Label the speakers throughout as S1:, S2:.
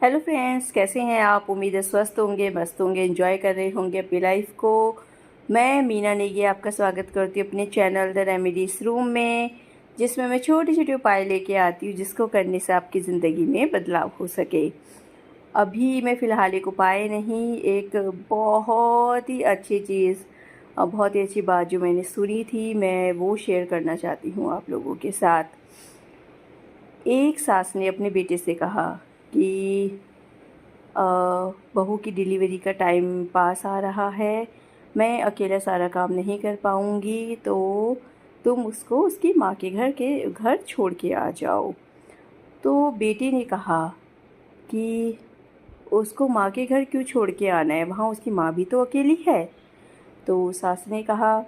S1: Hello friends, कैसे हैं आप। उम्मीद है स्वस्थ होंगे, मस्त होंगे, एंजॉय कर रहे होंगे अपनी लाइफ को। मैं मीना नेगी आपका स्वागत करती हूँ अपने चैनल द रेमेडीज रूम में, जिसमें मैं छोटे छोटे उपाय लेके आती हूँ जिसको करने से आपकी ज़िंदगी में बदलाव हो सके। अभी मैं फ़िलहाल एक उपाय नहीं, एक बहुत ही अच्छी चीज़ और बहुत ही अच्छी बात जो मैंने सुनी थी, मैं वो शेयर करना चाहती हूँ आप लोगों के साथ। एक सास ने अपने बेटे से कहा कि बहू की डिलीवरी का टाइम पास आ रहा है, मैं अकेला सारा काम नहीं कर पाऊँगी, तो तुम उसको उसकी माँ के घर छोड़ के आ जाओ। तो बेटे ने कहा कि उसको माँ के घर क्यों छोड़ के आना है, वहाँ उसकी माँ भी तो अकेली है। तो सास ने कहा,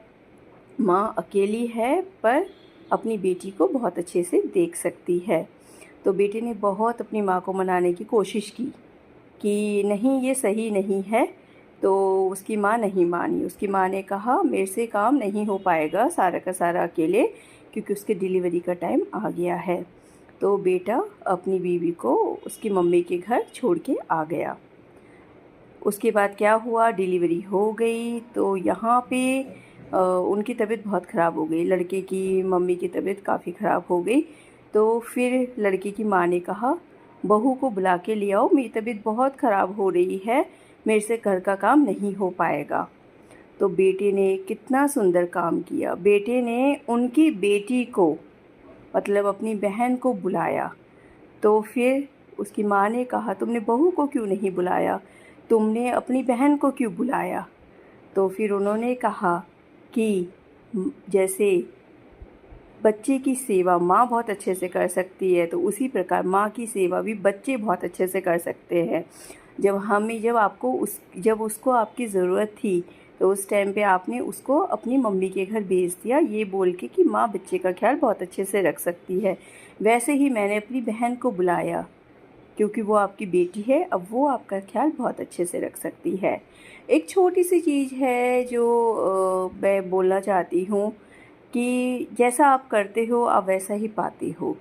S1: माँ अकेली है पर अपनी बेटी को बहुत अच्छे से देख सकती है। तो बेटे ने बहुत अपनी माँ को मनाने की कोशिश की कि नहीं, ये सही नहीं है। तो उसकी माँ नहीं मानी। उसकी माँ ने कहा, मेरे से काम नहीं हो पाएगा सारा का सारा अकेले, क्योंकि उसके डिलीवरी का टाइम आ गया है। तो बेटा अपनी बीवी को उसकी मम्मी के घर छोड़ के आ गया। उसके बाद क्या हुआ, डिलीवरी हो गई तो यहाँ पे उनकी तबीयत बहुत ख़राब हो गई, लड़के की मम्मी की तबीयत काफ़ी ख़राब हो गई। तो फिर लड़के की माँ ने कहा, बहू को बुला के ले आओ, मेरी तबीयत बहुत ख़राब हो रही है, मेरे से घर का काम नहीं हो पाएगा। तो बेटे ने कितना सुंदर काम किया। बेटे ने उनकी बेटी को, मतलब अपनी बहन को बुलाया। तो फिर उसकी माँ ने कहा, तुमने बहू को क्यों नहीं बुलाया, तुमने अपनी बहन को क्यों बुलाया। तो फिर उन्होंने कहा कि जैसे बच्चे की सेवा माँ बहुत अच्छे से कर सकती है, तो उसी प्रकार माँ की सेवा भी बच्चे बहुत अच्छे से कर सकते हैं। जब उसको आपकी ज़रूरत थी, तो उस टाइम पे आपने उसको अपनी मम्मी के घर भेज दिया, ये बोल के कि माँ बच्चे का ख्याल बहुत अच्छे से रख सकती है। वैसे ही मैंने अपनी बहन को बुलाया, क्योंकि वो आपकी बेटी है, अब वो आपका ख्याल बहुत अच्छे से रख सकती है। एक छोटी सी चीज़ है जो मैं बोलना चाहती हूँ कि जैसा आप करते हो आप वैसा ही पाते हो।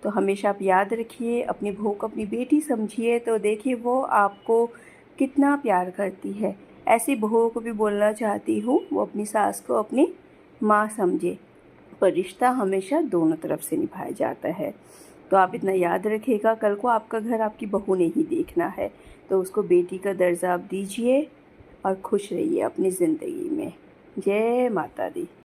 S1: तो हमेशा आप याद रखिए, अपनी बहू को अपनी बेटी समझिए, तो देखिए वो आपको कितना प्यार करती है। ऐसी बहुओं को भी बोलना चाहती हूँ, वो अपनी सास को अपनी माँ समझे, पर रिश्ता हमेशा दोनों तरफ से निभाया जाता है। तो आप इतना याद रखिएगा, कल को आपका घर आपकी बहू ने ही देखना है, तो उसको बेटी का दर्जा आप दीजिए और खुश रहिए अपनी ज़िंदगी में। जय माता दी।